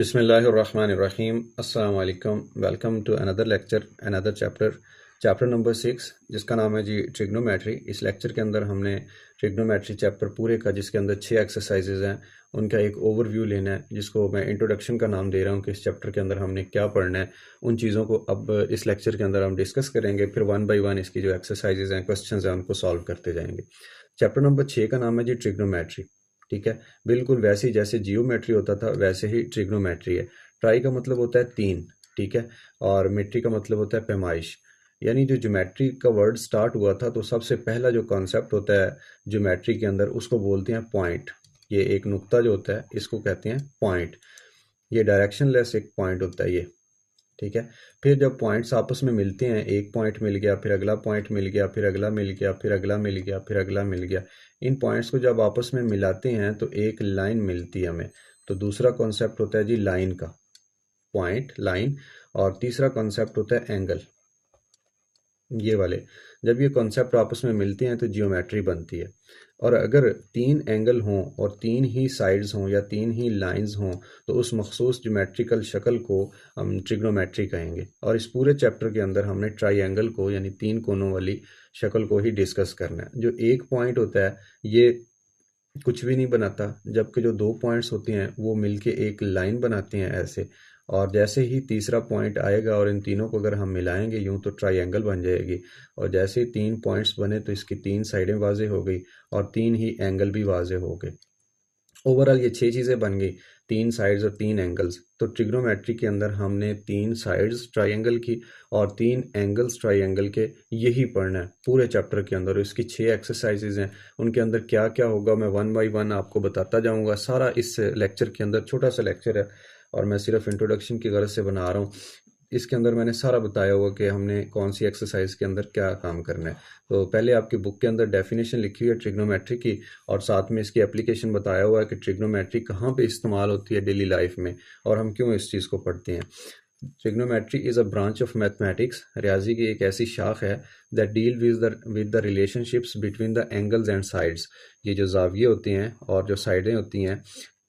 बिस्मिल्लाहिर्रहमानिर्रहीम अस्सलाम वालेकुम। Welcome to another lecture, another chapter number 6, जिसका नाम है जी ट्रिग्नोमेट्री। इस लेक्चर के अंदर हमने ट्रिग्नोमेट्री चैप्टर पूरे का, जिसके अंदर 6 एक्सरसाइजेज हैं, उनका एक ओवरव्यू लेना है, जिसको मैं इंट्रोडक्शन का नाम दे रहा हूँ कि इस चैप्टर के अंदर हमने क्या पढ़ना है। उन चीज़ों को अब इस लेक्चर के अंदर हम डिस्कस करेंगे, फिर वन बाई वन इसकी जो एक्सरसाइजेज हैं, क्वेश्चन हैं, उनको सॉल्व करते जाएंगे। चैप्टर नंबर 6 का नाम है जी ट्रिग्नोमेट्री। ठीक है, बिल्कुल वैसे ही जैसे जियोमेट्री होता था वैसे ही ट्रिग्नोमेट्री है। ट्राई का मतलब होता है 3, ठीक है, और मेट्री का मतलब होता है पैमाइश। यानी जो ज्योमेट्री का वर्ड स्टार्ट हुआ था, तो सबसे पहला जो कॉन्सेप्ट होता है ज्योमेट्री के अंदर, उसको बोलते हैं पॉइंट। ये एक नुक्ता जो होता है, इसको कहते हैं पॉइंट। ये डायरेक्शनलेस एक पॉइंट होता है ये, ठीक है। फिर जब पॉइंट्स आपस में मिलते हैं, एक पॉइंट मिल गया, फिर अगला पॉइंट मिल गया, फिर अगला मिल गया, फिर अगला मिल गया, फिर अगला मिल गया, इन पॉइंट्स को जब आपस में मिलाते हैं तो एक लाइन मिलती है हमें। तो दूसरा कॉन्सेप्ट होता है जी लाइन का, पॉइंट, लाइन। और तीसरा कॉन्सेप्ट होता है एंगल, ये वाले। जब ये कॉन्सेप्ट आपस में मिलते हैं तो जियोमेट्री बनती है। और अगर 3 एंगल हों और 3 ही साइड्स हों या 3 ही लाइंस हों, तो उस मखसूस ज्योमेट्रिकल शक्ल को हम ट्रिग्नोमेट्री कहेंगे। और इस पूरे चैप्टर के अंदर हमने ट्राइंगल को, यानी 3 कोनों वाली शक्ल को ही डिस्कस करना है। जो एक पॉइंट होता है ये कुछ भी नहीं बनाता, जबकि जो 2 पॉइंट्स होते हैं वो मिलके एक लाइन बनाते हैं ऐसे। और जैसे ही तीसरा पॉइंट आएगा और इन तीनों को अगर हम मिलाएंगे यूं, तो ट्राइंगल बन जाएगी। और जैसे ही 3 पॉइंट्स बने तो इसकी 3 साइडें वाजे हो गई और 3 ही एंगल भी वाजे हो गए। ओवरऑल ये 6 चीज़ें बन गई, 3 साइड्स और 3 एंगल्स। तो ट्रिग्नोमेट्री के अंदर हमने 3 साइड्स ट्राइंगल की और 3 एंगल्स ट्राइंगल के, यही पढ़ना है पूरे चैप्टर के अंदर। इसकी 6 एक्सरसाइजेज हैं, उनके अंदर क्या क्या होगा मैं वन बाई वन आपको बताता जाऊंगा। सारा इस लेक्चर के अंदर, छोटा सा लेक्चर है और मैं सिर्फ इंट्रोडक्शन की गरज से बना रहा हूँ। इसके अंदर मैंने सारा बताया हुआ कि हमने कौन सी एक्सरसाइज के अंदर क्या काम करना है। तो पहले आपकी बुक के अंदर डेफिनेशन लिखी हुई है ट्रिग्नोमेट्री की, और साथ में इसकी एप्लीकेशन बताया हुआ है कि ट्रिग्नोमेट्री कहाँ पे इस्तेमाल होती है डेली लाइफ में और हम क्यों इस चीज़ को पढ़ते हैं। Trigonometry is a branch of mathematics. रियाजी की एक ऐसी शाख है that deal with the relationships between the angles and sides. ये जो जाविये होते हैं और जो साइडें होती हैं,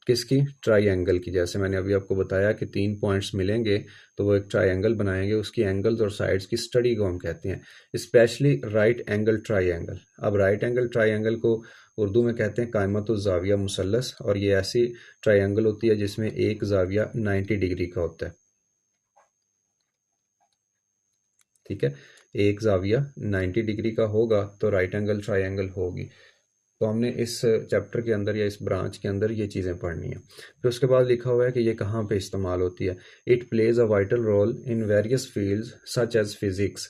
किसकी? ट्राइंगल की। जैसे मैंने अभी आपको बताया कि 3 पॉइंट्स मिलेंगे तो वो एक ट्राइंगल बनाएंगे, उसकी एंगल्स और साइड्स की स्टडी को हम कहते हैं, स्पेशली राइट एंगल ट्राइंगल। अब राइट एंगल ट्राइंगल को उर्दू में कहते हैं कायमतुज़ ज़ाविया मुसल्लस, और ये ऐसी ट्राइंगल होती है जिसमें एक ज़ाविया 90 डिग्री का होता है। ठीक है, एक ज़ाविया 90 डिग्री का होगा तो राइट एंगल ट्राइंगल होगी। तो हमने इस चैप्टर के अंदर या इस ब्रांच के अंदर ये चीज़ें पढ़नी है। फिर उसके बाद लिखा हुआ है कि ये कहाँ पे इस्तेमाल होती है। It plays a vital role in various fields such as physics.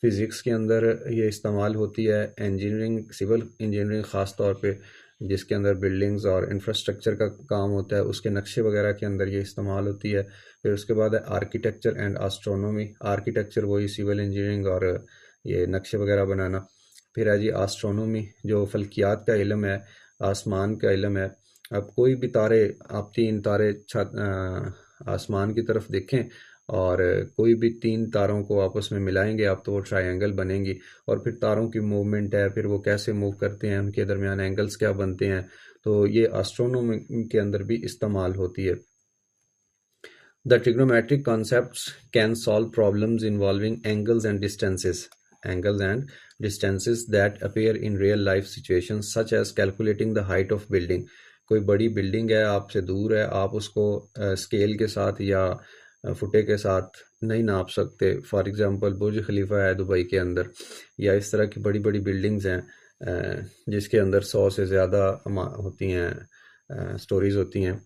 Physics के अंदर ये इस्तेमाल होती है, इंजीनियरिंग, सिविल इंजीनियरिंग ख़ास तौर पे, जिसके अंदर बिल्डिंग्स और इंफ्रास्ट्रक्चर का काम होता है, उसके नक्शे वगैरह के अंदर ये इस्तेमाल होती है। फिर उसके बाद है आर्किटेक्चर एंड एस्ट्रोनॉमी। आर्किटेक्चर वही सिविल इंजीनियरिंग और ये नक्शे वगैरह बनाना। फिर है जी एस्ट्रोनॉमी, जो फल्कियात का इल्म है, आसमान का इल्म है। अब कोई भी तारे, आप 3 तारे आसमान की तरफ देखें और कोई भी 3 तारों को आपस में मिलाएंगे आप, तो वो ट्रायंगल बनेंगी। और फिर तारों की मूवमेंट है, फिर वो कैसे मूव करते हैं, उनके दरमियान एंगल्स क्या बनते हैं, तो ये एस्ट्रोनॉमी के अंदर भी इस्तेमाल होती है। The trigonometric concepts can solve problems involving angles and distances that appear in real life situations, such as calculating the height of building. कोई बड़ी बिल्डिंग है, आपसे दूर है, आप उसको स्केल के साथ या फुटे के साथ नहीं नाप सकते। फॉर एग्जांपल बुर्ज खलीफा है दुबई के अंदर, या इस तरह की बड़ी बड़ी बिल्डिंग्स हैं जिसके अंदर 100 से ज़्यादा होती हैं, स्टोरीज होती हैं।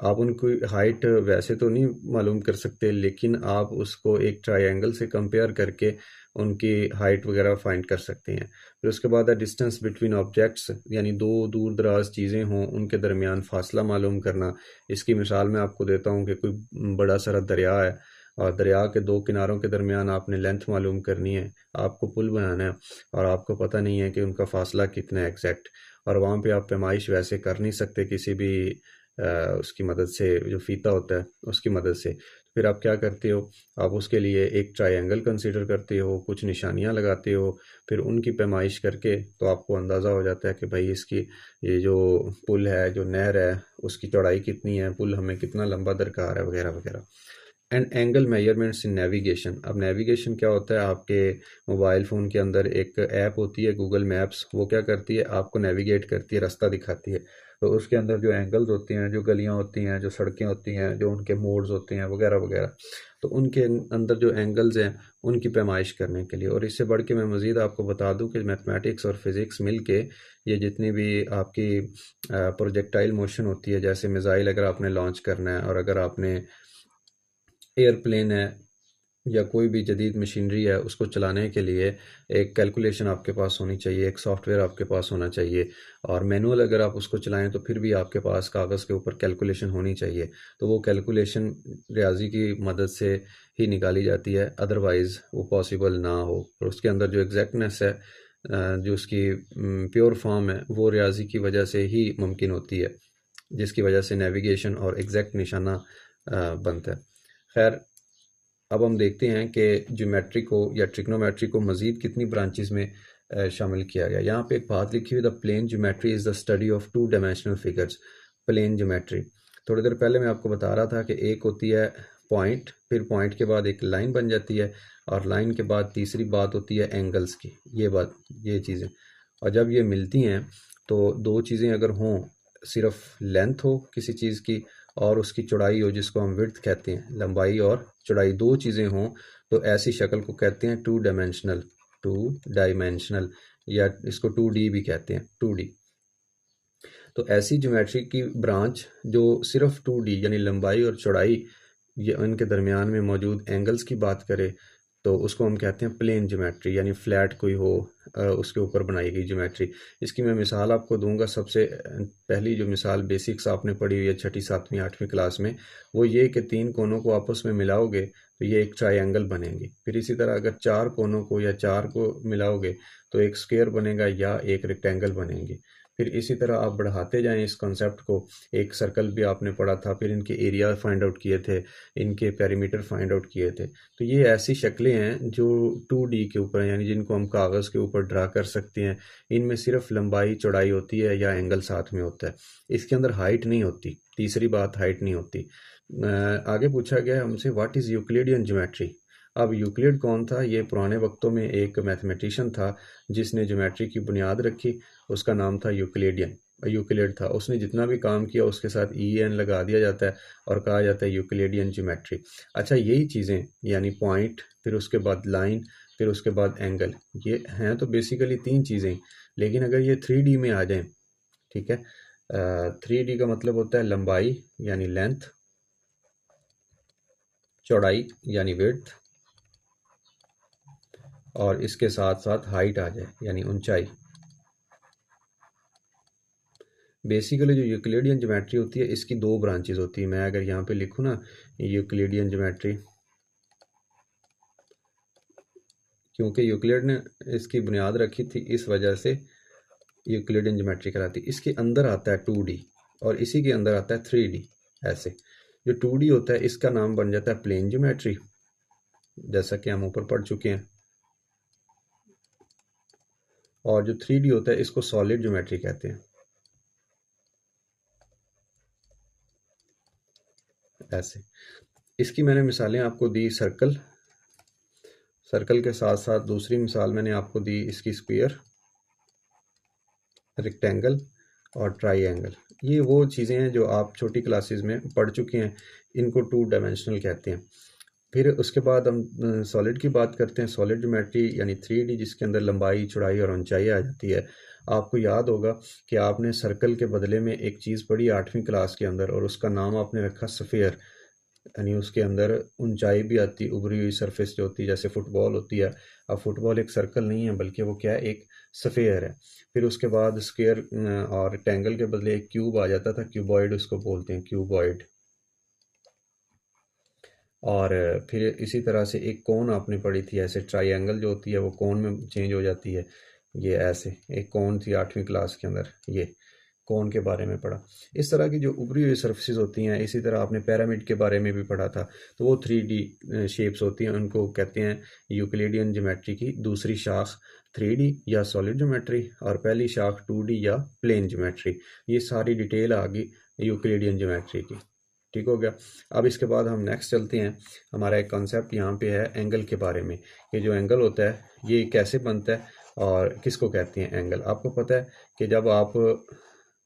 आप उनकी हाइट वैसे तो नहीं मालूम कर सकते, लेकिन आप उसको एक ट्रायंगल से कंपेयर करके उनकी हाइट वगैरह फाइंड कर सकते हैं। फिर उसके बाद है डिस्टेंस बिटवीन ऑब्जेक्ट्स, यानी 2 दूर दराज चीज़ें हों, उनके दरमियान फासला मालूम करना। इसकी मिसाल मैं आपको देता हूँ कि कोई बड़ा सारा दरिया है और दरिया के 2 किनारों के दरमियान आपने लेंथ मालूम करनी है, आपको पुल बनाना है और आपको पता नहीं है कि उनका फासला कितना है एग्जैक्ट, और वहाँ पे आप पैमाइश वैसे कर नहीं सकते किसी भी उसकी मदद से, जो फीता होता है उसकी मदद से। फिर आप क्या करते हो, आप उसके लिए एक ट्रायंगल कंसीडर करते हो, कुछ निशानियां लगाते हो, फिर उनकी पैमाइश करके तो आपको अंदाज़ा हो जाता है कि भाई इसकी ये जो पुल है, जो नहर है, उसकी चौड़ाई कितनी है, पुल हमें कितना लंबा दरकार है, वगैरह वगैरह। And angle measurements in navigation. अब नेविगेशन क्या होता है, आपके मोबाइल फ़ोन के अंदर एक ऐप होती है गूगल मैप्स, वो क्या करती है, आपको नेविगेट करती है, रास्ता दिखाती है। तो उसके अंदर जो एंगल्स होते हैं, जो गलियां होती हैं, जो सड़कें होती हैं, जो उनके मोड्स होते हैं, वगैरह वगैरह, तो उनके अंदर जो एंगल्स हैं उनकी पैमाइश करने के लिए। और इससे बढ़ के मैं मज़ीद आपको बता दूं कि मैथमेटिक्स और फिज़िक्स मिल के ये जितनी भी आपकी प्रोजेक्टाइल मोशन होती है, जैसे मिज़ाइल अगर आपने लॉन्च करना है, और अगर आपने एयरप्लेन है या कोई भी जदीद मशीनरी है, उसको चलाने के लिए एक कैलकुलेशन आपके पास होनी चाहिए, एक सॉफ्टवेयर आपके पास होना चाहिए। और मैनुअल अगर आप उसको चलाएं तो फिर भी आपके पास कागज़ के ऊपर कैलकुलेशन होनी चाहिए। तो वो कैलकुलेशन रियाजी की मदद से ही निकाली जाती है, अदरवाइज़ वो पॉसिबल ना हो। और उसके अंदर जो एग्जैक्टनेस है, जो उसकी प्योर फॉर्म है, वो रियाजी की वजह से ही मुमकिन होती है, जिसकी वजह से नेविगेशन और एग्जैक्ट निशाना बनता है। खैर, अब हम देखते हैं कि ज्योमेट्री को या ट्रिग्नोमेट्री को मज़ीद कितनी ब्रांचेस में शामिल किया गया। यहाँ पे एक बात लिखी हुई, the plane geometry is the study of two dimensional figures. Plane geometry, थोड़ी देर पहले मैं आपको बता रहा था कि एक होती है पॉइंट, फिर पॉइंट के बाद एक लाइन बन जाती है, और लाइन के बाद तीसरी बात होती है एंगल्स की। ये चीज़ें, और जब ये मिलती हैं तो दो चीज़ें अगर हों, सिर्फ लेंथ हो किसी चीज़ की और उसकी चौड़ाई हो, जिसको हम विड्थ कहते हैं, लंबाई और चौड़ाई दो चीज़ें हों, तो ऐसी शक्ल को कहते हैं टू डायमेंशनल, या इसको 2D भी कहते हैं, 2D। तो ऐसी ज्योमेट्री की ब्रांच जो सिर्फ 2D यानी लंबाई और चौड़ाई, ये इनके दरमियान में मौजूद एंगल्स की बात करे, तो उसको हम कहते हैं प्लेन ज्योमेट्री, यानी फ्लैट कोई हो उसके ऊपर बनाई गई ज्योमेट्री। इसकी मैं मिसाल आपको दूंगा। सबसे पहली जो मिसाल बेसिक्स आपने पढ़ी हुई है छठी, सातवीं, आठवीं क्लास में, वो ये कि तीन कोनों को आपस में मिलाओगे तो ये एक ट्रायंगल बनेंगे। फिर इसी तरह अगर चार कोनों को या चार को मिलाओगे तो एक स्क्वायर बनेगा या एक रेक्टेंगल बनेंगे। फिर इसी तरह आप बढ़ाते जाएं इस कॉन्सेप्ट को। एक सर्कल भी आपने पढ़ा था, फिर इनके एरिया फाइंड आउट किए थे, इनके पेरीमीटर फाइंड आउट किए थे। तो ये ऐसी शक्लें हैं जो 2D के ऊपर हैं, यानी जिनको हम कागज़ के ऊपर ड्रा कर सकते हैं। इनमें सिर्फ लंबाई चौड़ाई होती है या एंगल साथ में होता है, इसके अंदर हाइट नहीं होती। तीसरी बात, हाइट नहीं होती। आगे पूछा गया है हमसे, व्हाट इज़ यूक्लिडियन ज्योमेट्री। अब यूक्लिड कौन था? ये पुराने वक्तों में एक मैथमेटिशियन था जिसने ज्योमेट्री की बुनियाद रखी। उसका नाम था यूक्लिड था। उसने जितना भी काम किया उसके साथ EN लगा दिया जाता है और कहा जाता है यूक्लिडियन ज्योमेट्री। अच्छा, यही चीज़ें यानी पॉइंट, फिर उसके बाद लाइन, फिर उसके बाद एंगल, ये हैं तो बेसिकली तीन चीज़ें। लेकिन अगर ये 3D में आ जाएं, ठीक है, 3D का मतलब होता है लंबाई यानी लेंथ, चौड़ाई यानी विड्थ, और इसके साथ साथ हाइट आ जाए यानी ऊंचाई। बेसिकली जो यूक्लिडियन ज्योमेट्री होती है, इसकी दो ब्रांचेस होती है। मैं अगर यहाँ पे लिखूँ ना, यूक्लिडियन ज्योमेट्री, क्योंकि यूक्लिड ने इसकी बुनियाद रखी थी, इस वजह से यूक्लिडियन ज्योमेट्री कहलाती है। इसके अंदर आता है 2D और इसी के अंदर आता है 3D। ऐसे जो 2D होता है इसका नाम बन जाता है प्लेन ज्योमेट्री, जैसा कि हम ऊपर पढ़ चुके हैं। और जो 3D होता है इसको सॉलिड ज्योमेट्री कहते हैं। ऐसे इसकी मैंने मिसालें आपको दी, सर्कल के साथ साथ दूसरी मिसाल मैंने आपको दी इसकी स्क्वायर, रेक्टेंगल और ट्राइएंगल। ये वो चीज़ें हैं जो आप छोटी क्लासेस में पढ़ चुके हैं, इनको 2 डायमेंशनल कहते हैं। फिर उसके बाद हम सॉलिड की बात करते हैं। सॉलिड ज्योमेट्री यानी 3D, जिसके अंदर लंबाई, चौड़ाई और ऊंचाई आ जाती है। आपको याद होगा कि आपने सर्कल के बदले में एक चीज़ पढ़ी 8वीं क्लास के अंदर, और उसका नाम आपने रखा सफ़ेयर, यानी उसके अंदर ऊंचाई भी आती, उभरी हुई सरफेस जो होती है, जैसे फुटबॉल होती है। अब फुटबॉल एक सर्कल नहीं है, बल्कि वो क्या है, एक सफ़ेयर है। फिर उसके बाद स्क्वायर और रेक्टेंगल के बदले एक क्यूब आ जाता था, क्यूबॉइड उसको बोलते हैं, क्यूबॉइड। और फिर इसी तरह से एक कोन आपने पढ़ी थी, ऐसे ट्राइएंगल जो होती है वो कोन में चेंज हो जाती है। ये ऐसे एक कोन थी 8वीं क्लास के अंदर, ये कोन के बारे में पढ़ा। इस तरह की जो उभरी हुई सर्फेसिस होती हैं, इसी तरह आपने पिरामिड के बारे में भी पढ़ा था, तो वो 3D शेप्स होती हैं, उनको कहते हैं यूक्लिडियन ज्योमेट्री की दूसरी शाख 3D या सॉलिड ज्योमेट्री, और पहली शाख 2D या प्लेन ज्योमेट्री। ये सारी डिटेल आ गई यूक्लिडियन ज्योमेट्री की। ठीक हो गया। अब इसके बाद हम नेक्स्ट चलते हैं। हमारा एक कॉन्सेप्ट यहाँ पे है एंगल के बारे में। ये जो एंगल होता है ये कैसे बनता है और किसको कहते हैं एंगल। आपको पता है कि जब आप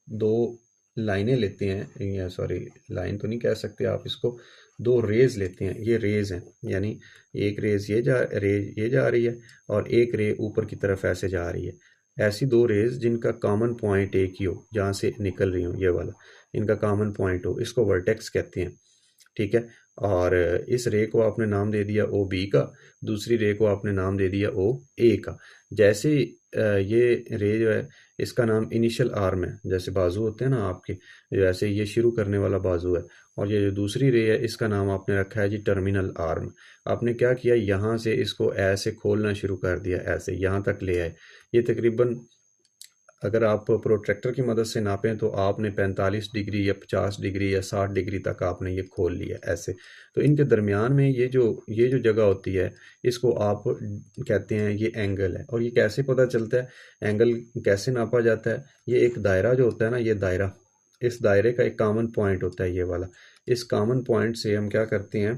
दो लाइनें लेते हैं, या सॉरी लाइन तो नहीं कह सकते आप इसको, दो रेज लेते हैं, ये रेज हैं, यानी एक रेज ये जा रही है और एक रे ऊपर की तरफ ऐसे जा रही है। ऐसी दो रेज जिनका कॉमन पॉइंट एक ही हो, जहाँ से निकल रही हो, ये वाला इनका कॉमन पॉइंट हो, इसको वर्टेक्स कहते हैं। ठीक है। और इस रे को आपने नाम दे दिया ओ बी का, दूसरी रे को आपने नाम दे दिया ओ ए का। जैसे ये रे जो है इसका नाम इनिशियल आर्म है, जैसे बाजू होते हैं ना आपके, जैसे ये शुरू करने वाला बाजू है, और ये जो दूसरी रे है इसका नाम आपने रखा है जी टर्मिनल आर्म। आपने क्या किया, यहाँ से इसको ऐसे खोलना शुरू कर दिया, ऐसे यहाँ तक ले आए। ये तकरीबन अगर आप प्रोट्रैक्टर की मदद से नापें तो आपने 45 डिग्री या 50 डिग्री या 60 डिग्री तक आपने ये खोल लिया ऐसे। तो इनके दरमियान में ये जो जगह होती है इसको आप कहते हैं ये एंगल है। और ये कैसे पता चलता है, एंगल कैसे नापा जाता है, ये एक दायरा जो होता है ना, ये दायरा, इस दायरे का एक कॉमन पॉइंट होता है ये वाला। इस कॉमन पॉइंट से हम क्या करते हैं,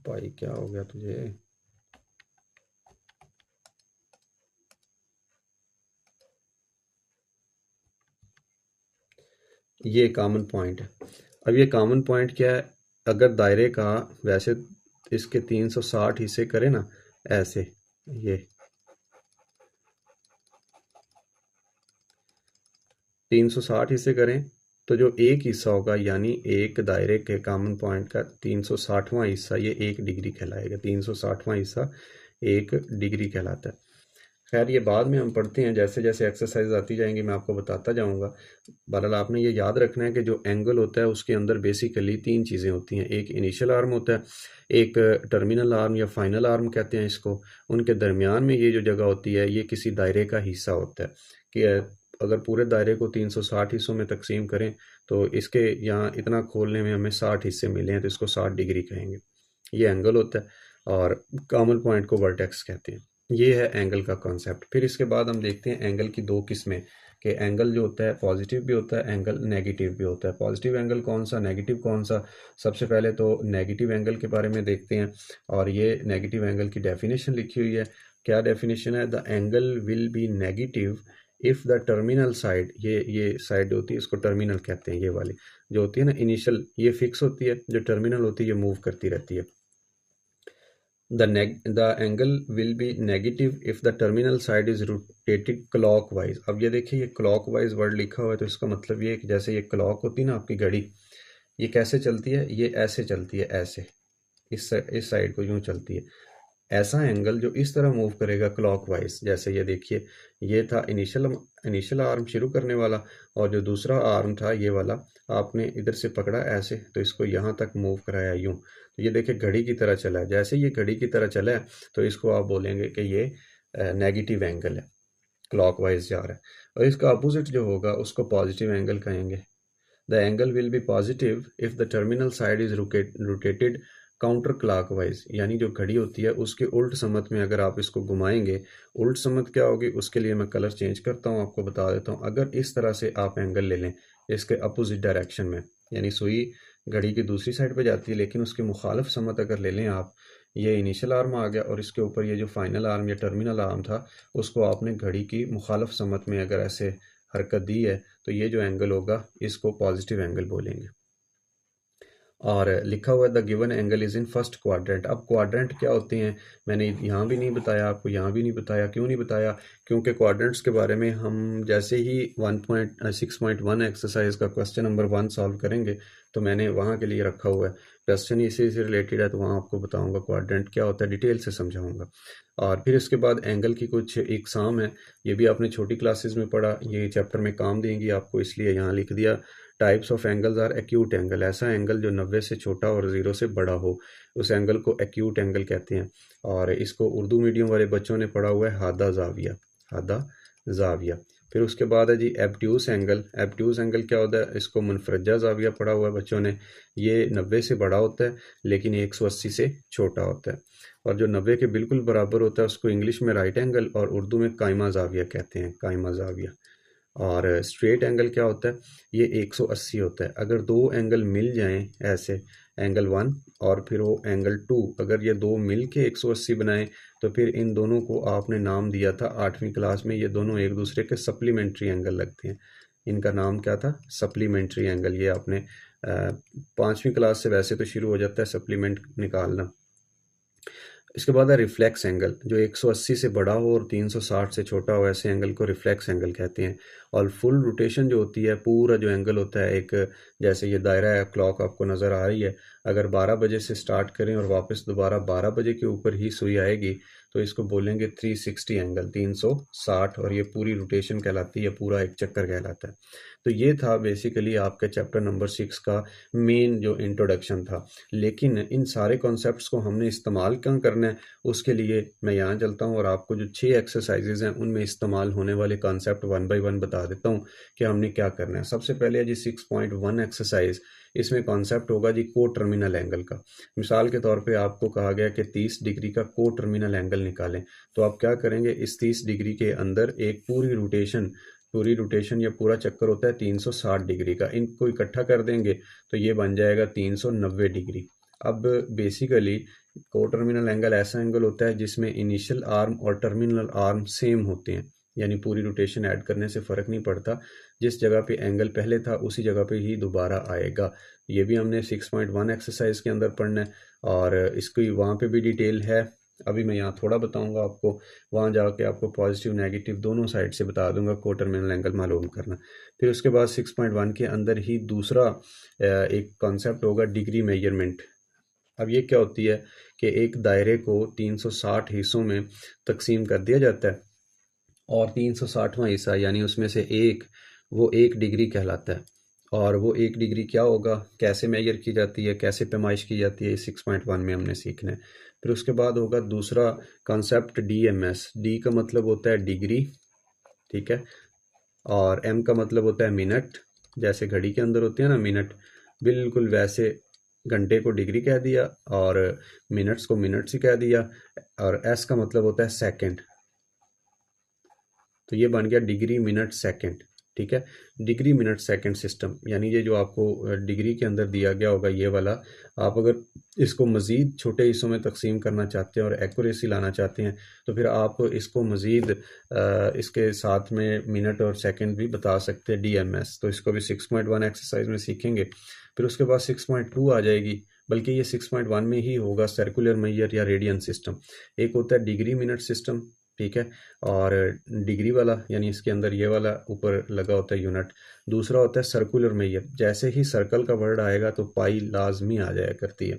भाई क्या हो गया तुझे, ये कॉमन पॉइंट है। अब ये कॉमन पॉइंट क्या है, अगर दायरे का वैसे इसके 360 हिस्से करें ना, ऐसे ये 360 हिस्से करें तो जो एक हिस्सा होगा, यानी एक दायरे के कॉमन पॉइंट का 360वां हिस्सा, ये 1 डिग्री कहलाएगा। 360वां हिस्सा 1 डिग्री कहलाता है। खैर ये बाद में हम पढ़ते हैं, जैसे जैसे एक्सरसाइज आती जाएंगी मैं आपको बताता जाऊंगा। बहरहाल आपने ये याद रखना है कि जो एंगल होता है उसके अंदर बेसिकली 3 चीज़ें होती हैं। एक इनिशियल आर्म होता है, एक टर्मिनल आर्म या फाइनल आर्म कहते हैं इसको। उनके दरमियान में ये जो जगह होती है ये किसी दायरे का हिस्सा होता है। कि अगर पूरे दायरे को 360 हिस्सों में तकसीम करें तो इसके यहाँ इतना खोलने में हमें 60 हिस्से मिले हैं, तो इसको 60 डिग्री कहेंगे। ये एंगल होता है और कॉमन पॉइंट को वर्टेक्स कहते हैं। ये है एंगल का कॉन्सेप्ट। फिर इसके बाद हम देखते हैं एंगल की 2 किस्में, कि एंगल जो होता है पॉजिटिव भी होता है, एंगल नेगेटिव भी होता है। पॉजिटिव एंगल कौन सा, नेगेटिव कौन सा। सबसे पहले तो नेगेटिव एंगल के बारे में देखते हैं, और ये नेगेटिव एंगल की डेफिनेशन लिखी हुई है। क्या डेफिनेशन है, the angle will be negative if the terminal side, ये साइड होती है इसको टर्मिनल कहते हैं, ये वाली जो होती है ना इनिशियल, ये फिक्स होती है, जो टर्मिनल होती है ये मूव करती रहती है। The angle will be negative if the terminal side is rotated clockwise। अब ये देखिए ये clockwise वर्ड लिखा हुआ है, तो इसका मतलब ये है कि जैसे ये क्लॉक होती है ना आपकी घड़ी, ये कैसे चलती है, ये ऐसे चलती है, ऐसे इस साइड को यूं चलती है। ऐसा एंगल जो इस तरह मूव करेगा क्लॉकवाइज, जैसे ये देखिए ये था इनिशियल आर्म शुरू करने वाला, और जो दूसरा आर्म था ये वाला आपने इधर से पकड़ा ऐसे, तो इसको यहाँ तक मूव कराया यूं, तो ये देखिए घड़ी की तरह चला है। जैसे ये घड़ी की तरह चला है तो इसको आप बोलेंगे कि ये नेगेटिव एंगल है, क्लॉकवाइज जा रहा है। और इसका अपोजिट जो होगा उसको पॉजिटिव एंगल कहेंगे। The angle will be positive if the terminal side is rotated counter clockwise, यानी जो घड़ी होती है उसके उल्ट समत में अगर आप इसको घुमाएंगे, उल्ट समत क्या होगी उसके लिए मैं कलर चेंज करता हूँ, आपको बता देता हूँ। अगर इस तरह से आप एंगल ले लें इसके अपोजिट डायरेक्शन में, यानी सुई घड़ी की दूसरी साइड पे जाती है लेकिन उसके मुखालिफ समत अगर ले लें आप, ये इनिशियल आर्म आ गया और इसके ऊपर ये जो फाइनल आर्म या टर्मिनल आर्म था उसको आपने घड़ी की मुखालिफ समत में अगर ऐसे हरकत दी है, तो ये जो एंगल होगा इसको पॉजिटिव एंगल बोलेंगे। और लिखा हुआ है the given angle is in first quadrant. अब क्वाड्रेंट क्या होते हैं मैंने यहाँ भी नहीं बताया आपको, यहाँ भी नहीं बताया। क्यों नहीं बताया, क्योंकि क्वाड्रेंट्स के बारे में हम जैसे ही 1.6.1 एक्सरसाइज का क्वेश्चन नंबर 1 सॉल्व करेंगे तो मैंने वहाँ के लिए रखा हुआ है, क्वेश्चन इसी से रिलेटेड है, तो वहाँ आपको बताऊँगा क्वाड्रेंट क्या होता है, डिटेल से समझाऊँगा। और फिर इसके बाद एंगल की कुछ इकसाम है, ये भी आपने छोटी क्लासेस में पढ़ा, ये चैप्टर में काम देंगी आपको, इसलिए यहाँ लिख दिया। Types of angles are acute angle, ऐसा एंगल जो 90 से छोटा और 0 से बड़ा हो, उस एंगल को एक्यूट एंगल कहते हैं। और इसको उर्दू मीडियम वाले बच्चों ने पढ़ा हुआ है हादा जाविया, हादा जाविया। फिर उसके बाद है जी एब्ट्यूस एंगल। एब्ट्यूस एंगल क्या होता है, इसको मुनफरजा ज़ाविया पढ़ा हुआ है बच्चों ने। ये 90 से बड़ा होता है लेकिन 180 से छोटा होता है, और जो 90 के बिल्कुल बराबर होता है उसको इंग्लिश में राइट एंगल और उर्दू में कायमा ज़ाविया कहते हैं, कायमा ज़ाविया। और स्ट्रेट एंगल क्या होता है, ये 180 होता है। अगर दो एंगल मिल जाएं ऐसे, एंगल 1 और फिर वो एंगल 2, अगर ये दो मिल के 180 बनाएं तो फिर इन दोनों को आपने नाम दिया था 8वीं क्लास में, ये दोनों एक दूसरे के सप्लीमेंट्री एंगल लगते हैं। इनका नाम क्या था, सप्लीमेंट्री एंगल। ये आपने 5वीं क्लास से वैसे तो शुरू हो जाता है सप्लीमेंट निकालना। इसके बाद है रिफ्लेक्स एंगल, जो 180 से बड़ा हो और 360 से छोटा हो, ऐसे एंगल को रिफ्लेक्स एंगल कहते हैं। और फुल रोटेशन जो होती है, पूरा जो एंगल होता है, एक जैसे ये दायरा है, क्लॉक आपको नज़र आ रही है, अगर 12 बजे से स्टार्ट करें और वापस दोबारा 12 बजे के ऊपर ही सुई आएगी तो इसको बोलेंगे 360 एंगल, 360, और ये पूरी रोटेशन कहलाती है, पूरा एक चक्कर कहलाता है। तो ये था बेसिकली आपके चैप्टर नंबर 6 का मेन जो इंट्रोडक्शन था। लेकिन इन सारे कॉन्सेप्ट्स को हमने इस्तेमाल क्यों करना है, उसके लिए मैं यहाँ चलता हूँ और आपको जो 6 एक्सरसाइजेज हैं उनमें इस्तेमाल होने वाले कॉन्सेप्ट 1 बाय 1 बता देता हूँ कि हमने क्या करना है। सबसे पहले है जी 6.1 एक्सरसाइज। इसमें कॉन्सेप्ट होगा जी को टर्मिनल एंगल का। मिसाल के तौर पे आपको कहा गया कि 30 डिग्री का को टर्मिनल एंगल निकालें, तो आप क्या करेंगे, इस 30 डिग्री के अंदर एक पूरी रोटेशन या पूरा चक्कर होता है 360 डिग्री का, इनको इकट्ठा कर देंगे तो ये बन जाएगा 390 डिग्री। अब बेसिकली को टर्मिनल एंगल ऐसा एंगल होता है जिसमें इनिशियल आर्म और टर्मिनल आर्म सेम होते हैं, यानी पूरी रोटेशन ऐड करने से फ़र्क नहीं पड़ता, जिस जगह पे एंगल पहले था उसी जगह पे ही दोबारा आएगा। ये भी हमने 6.1 एक्सरसाइज के अंदर पढ़ना है, और इसकी वहाँ पे भी डिटेल है। अभी मैं यहाँ थोड़ा बताऊंगा आपको, वहाँ जाके आपको पॉजिटिव नेगेटिव दोनों साइड से बता दूंगा को टर्मिनल एंगल मालूम करना। फिर उसके बाद 6.1 के अंदर ही दूसरा एक कॉन्सेप्ट होगा डिग्री मेजरमेंट। अब ये क्या होती है कि एक दायरे को 360 हिस्सों में तकसीम कर दिया जाता है, और 360वां हिस्सा यानी उसमें से एक, वो 1 डिग्री कहलाता है। और वो 1 डिग्री क्या होगा, कैसे मेजर की जाती है, कैसे पैमाइश की जाती है, 6.1 में हमने सीखना है। फिर उसके बाद होगा दूसरा कॉन्सेप्ट DMS। डी का मतलब होता है डिग्री, ठीक है, और एम का मतलब होता है मिनट। जैसे घड़ी के अंदर होते हैं ना मिनट, बिल्कुल वैसे घंटे को डिग्री कह दिया और मिनट्स को मिनट्स ही कह दिया। और एस का मतलब होता है सेकंड, तो ये बन गया डिग्री मिनट सेकंड, ठीक है। डिग्री मिनट सेकंड सिस्टम, यानी ये जो आपको डिग्री के अंदर दिया गया होगा ये वाला, आप अगर इसको मज़ीद छोटे हिस्सों में तकसीम करना चाहते हैं और एक्यूरेसी लाना चाहते हैं तो फिर आप इसको मज़ीद इसके साथ में मिनट और सेकंड भी बता सकते हैं, DMS। तो इसको भी 6.1 एक्सरसाइज में सीखेंगे। फिर उसके बाद 6.2 आ जाएगी, बल्कि ये 6.1 में ही होगा, सर्कुलर मेजर या रेडियन सिस्टम। एक होता है डिग्री मिनट सिस्टम, ठीक है, और डिग्री वाला यानी इसके अंदर ये वाला ऊपर लगा होता है यूनिट। दूसरा होता है सर्कुलर मेजर, जैसे ही सर्कल का वर्ड आएगा तो पाई लाजमी आ जाया करती है,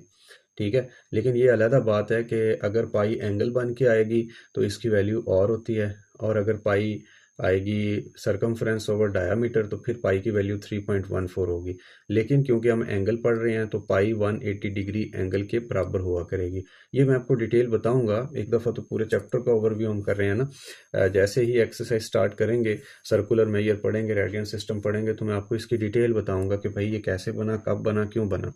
ठीक है। लेकिन ये अलहदा बात है कि अगर पाई एंगल बन के आएगी तो इसकी वैल्यू और होती है, और अगर पाई आएगी सरकमफ्रेंस ओवर डायामीटर तो फिर पाई की वैल्यू 3.14 होगी। लेकिन क्योंकि हम एंगल पढ़ रहे हैं तो पाई 180 डिग्री एंगल के बराबर हुआ करेगी। ये मैं आपको डिटेल बताऊंगा एक दफ़ा, तो पूरे चैप्टर का ओवरव्यू हम कर रहे हैं ना। जैसे ही एक्सरसाइज स्टार्ट करेंगे, सर्कुलर मेजर पढ़ेंगे, रेडियन सिस्टम पढ़ेंगे, तो मैं आपको इसकी डिटेल बताऊंगा कि भाई ये कैसे बना, कब बना, क्यों बना।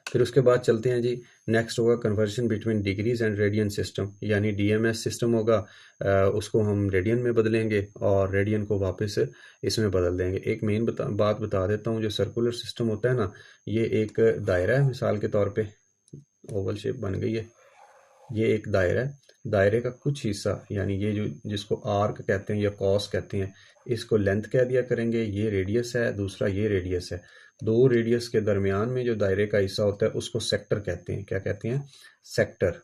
फिर उसके बाद चलते हैं जी, नेक्स्ट होगा conversion between degrees and radian system, यानी DMS सिस्टम होगा, उसको हम रेडियन में बदलेंगे और रेडियन को वापस इसमें बदल देंगे। एक मेन बात बता देता हूँ, जो सर्कुलर सिस्टम होता है ना, ये एक दायरा है, मिसाल के तौर पे ओवल शेप बन गई है, ये एक दायरा है। दायरे का कुछ हिस्सा, यानी ये जो जिसको आर्क कहते हैं या कॉस कहते हैं, इसको लेंथ कह दिया करेंगे, ये रेडियस है, दूसरा ये रेडियस है। दो रेडियस के दरमियान में जो दायरे का हिस्सा होता है उसको सेक्टर कहते हैं। क्या कहते हैं, सेक्टर।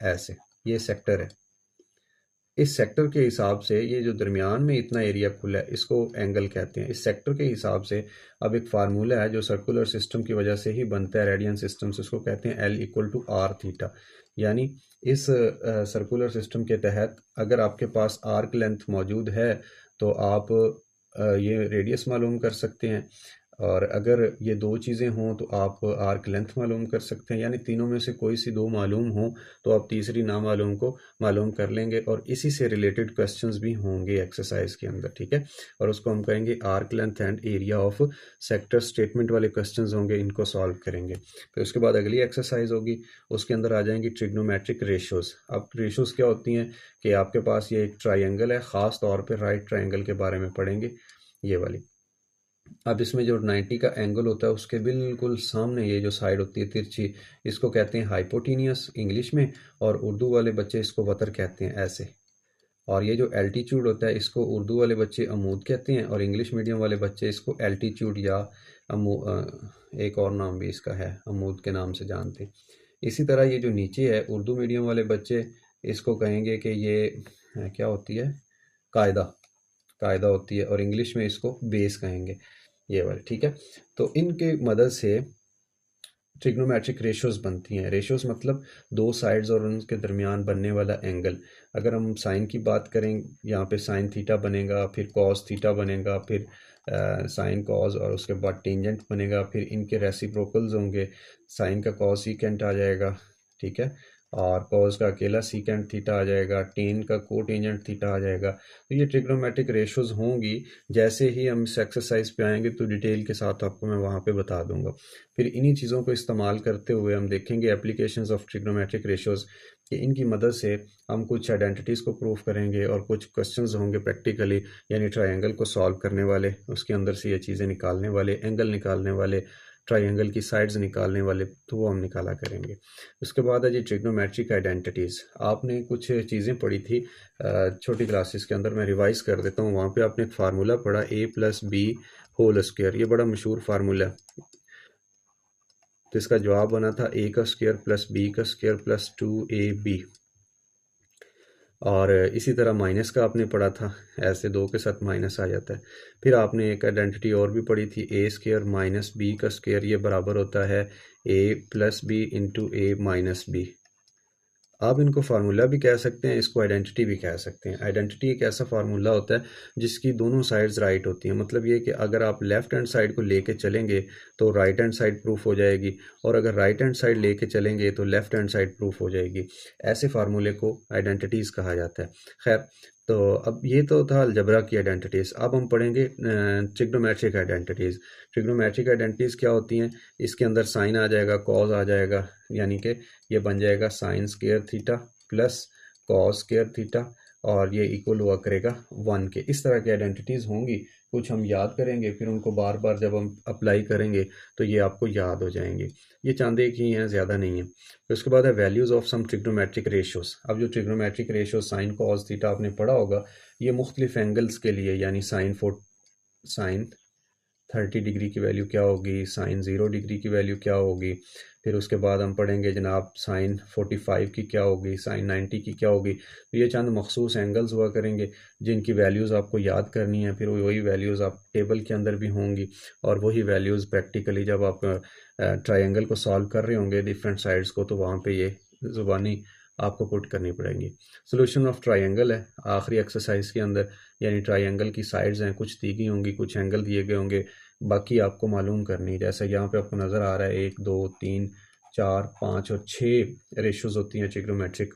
ऐसे ये सेक्टर है। इस सेक्टर के हिसाब से ये जो दरमियान में इतना एरिया खुला है इसको एंगल कहते हैं। इस सेक्टर के हिसाब से अब एक फार्मूला है जो सर्कुलर सिस्टम की वजह से ही बनता है, रेडियन सिस्टम से, उसको कहते हैं L=R थीटा। यानी इस सर्कुलर सिस्टम के तहत अगर आपके पास आर्क लेंथ मौजूद है तो आप ये रेडियस मालूम कर सकते हैं। और अगर ये दो चीज़ें हों तो आप आर्क लेंथ मालूम कर सकते हैं, यानी तीनों में से कोई सी दो मालूम हो तो आप तीसरी नामालूम को मालूम कर लेंगे और इसी से रिलेटेड क्वेश्चंस भी होंगे एक्सरसाइज के अंदर, ठीक है। और उसको हम कहेंगे arc length and area of sector statement वाले क्वेश्चंस होंगे, इनको सॉल्व करेंगे। फिर उसके बाद अगली एक्सरसाइज होगी, उसके अंदर आ जाएंगी ट्रिग्नोमेट्रिक रेशियोज। अब रेशियोज क्या होती हैं कि आपके पास ये एक ट्राइंगल है, ख़ास तौर पर राइट ट्राइंगल के बारे में पढ़ेंगे, ये वाली। अब इसमें जो 90 का एंगल होता है उसके बिल्कुल सामने ये जो साइड होती है तिरछी, इसको कहते हैं हाइपोटीनियस इंग्लिश में, और उर्दू वाले बच्चे इसको वतर कहते हैं ऐसे। और ये जो एल्टीट्यूड होता है इसको उर्दू वाले बच्चे अमूद कहते हैं और इंग्लिश मीडियम वाले बच्चे इसको एल्टीट्यूड या एक और नाम भी इसका है, अमूद के नाम से जानते हैं। इसी तरह ये जो नीचे है, उर्दू मीडियम वाले बच्चे इसको कहेंगे कि ये क्या होती है, कायदा, कायदा होती है, और इंग्लिश में इसको बेस कहेंगे, ये वाले, ठीक है। तो इनके मदद से ट्रिग्नोमेट्रिक रेशियोज बनती हैं। रेशियोज मतलब दो साइड्स और उनके दरमियान बनने वाला एंगल। अगर हम साइन की बात करें, यहाँ पे साइन थीटा बनेगा, फिर कॉस थीटा बनेगा, फिर साइन कॉस, और उसके बाद टेंजेंट बनेगा, फिर इनके रेसिप्रोकल्स होंगे, साइन का कॉस सीकेंट आ जाएगा, ठीक है, और कॉस का अकेला सीकेंट थीटा आ जाएगा, टेन का को टेंजेंट थीटा आ जाएगा। तो ये ट्रिग्नोमेट्रिक रेशियोज होंगी। जैसे ही हम इस एक्सरसाइज पे आएंगे तो डिटेल के साथ आपको मैं वहाँ पे बता दूंगा। फिर इन्हीं चीज़ों को इस्तेमाल करते हुए हम देखेंगे एप्लीकेशंस ऑफ ट्रिग्नोमेट्रिक रेशियोज, कि इनकी मदद से हम कुछ आइडेंटिटीज़ को प्रूव करेंगे और कुछ क्वेश्चंस होंगे प्रैक्टिकली, यानी ट्रायंगल को सॉल्व करने वाले, उसके अंदर से ये चीज़ें निकालने वाले, एंगल निकालने वाले, ट्रायंगल की साइड्स निकालने वाले, तो वो हम निकाला करेंगे। उसके बाद है जी ट्रिग्नोमेट्रिक आइडेंटिटीज़। आपने कुछ चीज़ें पढ़ी थी छोटी क्लासेस के अंदर, मैं रिवाइज कर देता हूँ। वहाँ पे आपने एक फार्मूला पढ़ा, a + b होल स्क्वायर, ये बड़ा मशहूर फार्मूला है। तो इसका जवाब बना था a का स्क्वायर प्लस b का स्क्वायर प्लस 2ab। और इसी तरह माइनस का आपने पढ़ा था, ऐसे दो के साथ माइनस आ जाता है। फिर आपने एक आइडेंटिटी और भी पढ़ी थी, a स्क्वायर माइनस b का स्क्वायर, ये बराबर होता है a + b into a minus b। आप इनको फार्मूला भी कह सकते हैं, इसको आइडेंटिटी भी कह सकते हैं। आइडेंटिटी एक ऐसा फार्मूला होता है जिसकी दोनों साइड्स राइट होती हैं। मतलब ये कि अगर आप लेफ्ट हैंड साइड को लेके चलेंगे तो राइट हैंड साइड प्रूफ हो जाएगी, और अगर राइट हैंड साइड लेके चलेंगे तो लेफ्ट हैंड साइड प्रूफ हो जाएगी। ऐसे फार्मूले को आइडेंटिटीज़ कहा जाता है। खैर, तो अब ये तो था अलजबरा की आइडेंटिटीज़। अब हम पढ़ेंगे ट्रिग्नोमेट्रिक आइडेंटिटीज़। ट्रिग्नोमेट्रिक आइडेंटिटीज़ क्या होती हैं? इसके अंदर साइन आ जाएगा, कॉस आ जाएगा, यानी कि ये बन जाएगा sine square theta plus cos square theta, और ये इक्वल हुआ करेगा 1 के। इस तरह की आइडेंटिटीज़ होंगी, कुछ हम याद करेंगे, फिर उनको बार बार जब हम अप्लाई करेंगे तो ये आपको याद हो जाएंगे। ये चंद एक ही हैं, ज़्यादा नहीं है। फिर उसके बाद है values of some trigonometric ratios. अब जो trigonometric ratios sine cos theta आपने पढ़ा होगा, ये मुख्तलिफ एंगल्स के लिए, यानी साइन 30 डिग्री की वैल्यू क्या होगी, साइन 0 डिग्री की वैल्यू क्या होगी। फिर उसके बाद हम पढ़ेंगे जनाब साइन 45 की क्या होगी, साइन 90 की क्या होगी। तो ये चंद मखसूस एंगल्स हुआ करेंगे जिनकी वैल्यूज़ आपको याद करनी है। फिर वही वैल्यूज़ आप टेबल के अंदर भी होंगी, और वही वैल्यूज़ प्रैक्टिकली जब आप ट्रायंगल को सॉल्व कर रहे होंगे डिफरेंट साइड्स को, तो वहाँ पे ये ज़ुबानी आपको पुट करनी पड़ेंगी। सोल्यूशन ऑफ ट्रायंगल है आखिरी एक्सरसाइज के अंदर, यानी ट्रायंगल की साइड्स हैं, कुछ दी गई होंगी, कुछ एंगल दिए गए होंगे, बाकी आपको मालूम करनी। जैसे यहाँ पे आपको नज़र आ रहा है 1 2 3 4 5 और 6 रेशियोज होती हैं ट्रिग्नोमेट्रिक।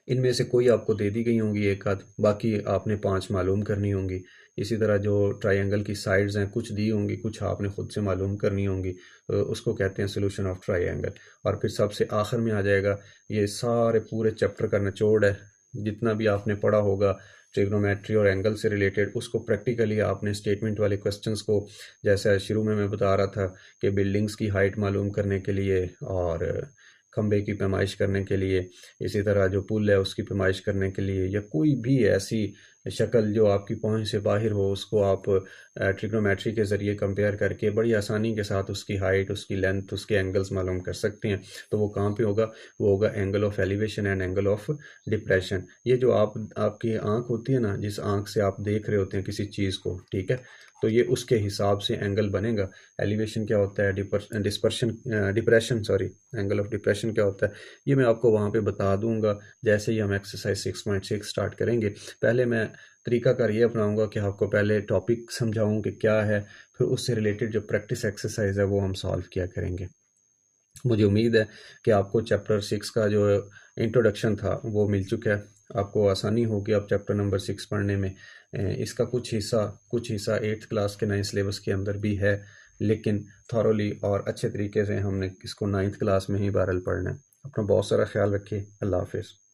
इनमें से कोई आपको दे दी गई होंगी एक आध, बाकी आपने 5 मालूम करनी होंगी। इसी तरह जो ट्रायंगल की साइड्स हैं, कुछ दी होंगी, कुछ आपने खुद से मालूम करनी होंगी, तो उसको कहते हैं सोल्यूशन ऑफ ट्रायंगल। और फिर सबसे आखिर में आ जाएगा, ये सारे पूरे चैप्टर का निचोड़ है, जितना भी आपने पढ़ा होगा ट्रिग्नोमेट्री और एंगल से रिलेटेड, उसको प्रैक्टिकली आपने स्टेटमेंट वाले क्वेश्चंस को, जैसे शुरू में मैं बता रहा था कि बिल्डिंग्स की हाइट मालूम करने के लिए और खंबे की पैमाइश करने के लिए, इसी तरह जो पुल है उसकी पैमाइश करने के लिए, या कोई भी ऐसी शक्ल जो आपकी पहुंच से बाहर हो, उसको आप ट्रिग्नोमेट्री के ज़रिए कंपेयर करके बड़ी आसानी के साथ उसकी हाइट, उसकी लेंथ, उसके एंगल्स मालूम कर सकते हैं। तो वो कहाँ पे होगा? वो होगा angle of elevation and angle of depression. ये जो आपकी आंख होती है ना, जिस आंख से आप देख रहे होते हैं किसी चीज़ को, ठीक है, तो ये उसके हिसाब से एंगल बनेगा। एलिवेशन क्या होता है, एंगल ऑफ डिप्रेशन क्या होता है, ये मैं आपको वहाँ पे बता दूंगा जैसे ही हम एक्सरसाइज 6.6 स्टार्ट करेंगे। पहले मैं तरीकाकार ये अपनाऊंगा कि आपको पहले टॉपिक समझाऊं कि क्या है, फिर उससे रिलेटेड जो प्रैक्टिस एक्सरसाइज है वो हम सॉल्व किया करेंगे। मुझे उम्मीद है कि आपको चैप्टर 6 का जो इंट्रोडक्शन था वो मिल चुका है, आपको आसानी होगी अब चैप्टर नंबर 6 पढ़ने में। इसका कुछ हिस्सा 8th क्लास के नए सिलेबस के अंदर भी है, लेकिन थॉरोली और अच्छे तरीके से हमने इसको 9th क्लास में ही बहरहाल पढ़ना है। अपना बहुत सारा ख्याल रखिए। अल्लाह हाफिज़।